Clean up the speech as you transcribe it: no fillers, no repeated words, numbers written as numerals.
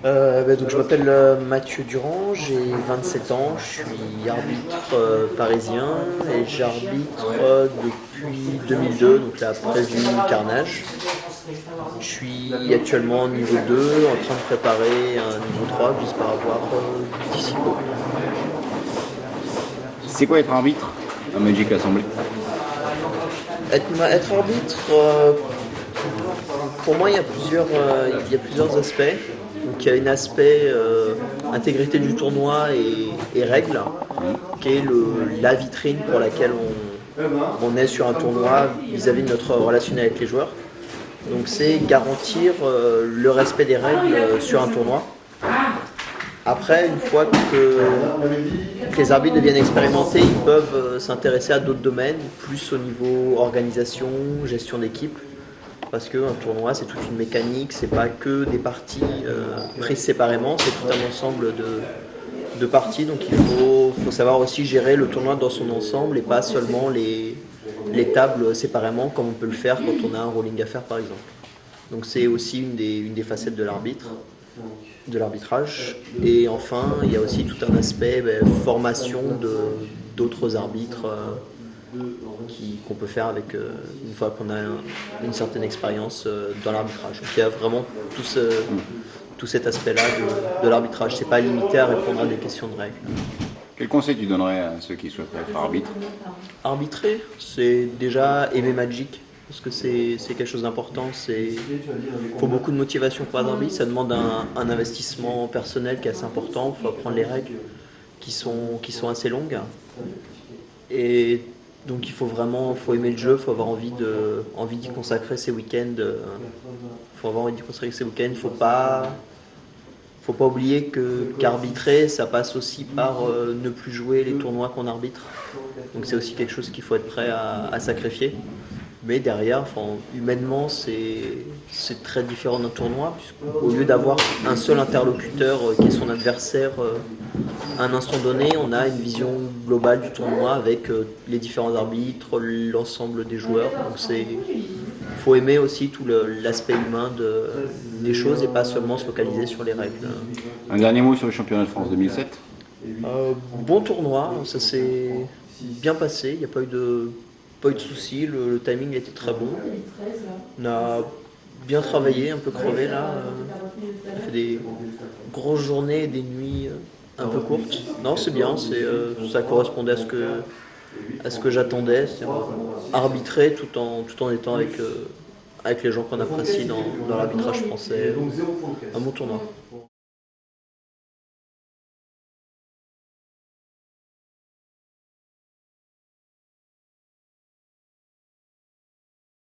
Donc je m'appelle Mathieu Durand, j'ai 27 ans, je suis arbitre parisien et j'arbitre depuis 2002, donc la prévue Carnage. Je suis actuellement niveau 2 en train de préparer un niveau 3 que j'espère avoir d'ici peu. C'est quoi être arbitre à Magic Assembly? Être arbitre, pour moi il y a plusieurs aspects. Donc il y a un aspect intégrité du tournoi et règles, qui est la vitrine pour laquelle on est sur un tournoi vis-à-vis de notre relationnel avec les joueurs. Donc c'est garantir le respect des règles sur un tournoi. Après, une fois que les arbitres deviennent expérimentés, ils peuvent s'intéresser à d'autres domaines, plus au niveau organisation, gestion d'équipe. Parce qu'un tournoi, c'est toute une mécanique, c'est pas que des parties prises séparément, c'est tout un ensemble de parties. Donc il faut savoir aussi gérer le tournoi dans son ensemble et pas seulement les tables séparément, comme on peut le faire quand on a un rolling à faire par exemple. Donc c'est aussi une des facettes de l'arbitrage. Et enfin, il y a aussi tout un aspect formation d'autres arbitres qu'on peut faire avec une fois qu'on a une certaine expérience dans l'arbitrage. Donc il y a vraiment tout cet aspect-là de l'arbitrage. C'est pas limité à répondre à des questions de règles. Quel conseil tu donnerais à ceux qui souhaiteraient être arbitres? Arbitrer, c'est déjà aimer Magic, parce que c'est quelque chose d'important. Il faut beaucoup de motivation pour être arbitre, ça demande un investissement personnel qui est assez important. Il faut apprendre les règles qui sont assez longues. Et donc il faut aimer le jeu, il faut avoir envie d'y consacrer ses week-ends. Faut pas oublier qu'arbitrer, ça passe aussi par ne plus jouer les tournois qu'on arbitre. Donc c'est aussi quelque chose qu'il faut être prêt à sacrifier. Mais derrière, humainement, c'est très différent d'un tournoi, puisqu'au lieu d'avoir un seul interlocuteur qui est son adversaire à un instant donné, on a une vision globale du tournoi avec les différents arbitres, l'ensemble des joueurs. Donc faut aimer aussi tout l'aspect humain des choses et pas seulement se focaliser sur les règles. Un dernier mot sur le championnat de France 2007? Bon tournoi, ça s'est bien passé, il n'y a pas eu de soucis, le timing était très bon. On a bien travaillé, un peu crevé là. On a fait des grosses journées et des nuits un peu courtes. Non, c'est bien, ça correspondait à ce que j'attendais. C'est arbitrer tout en étant avec les gens qu'on apprécie dans l'arbitrage français. Un bon tournoi.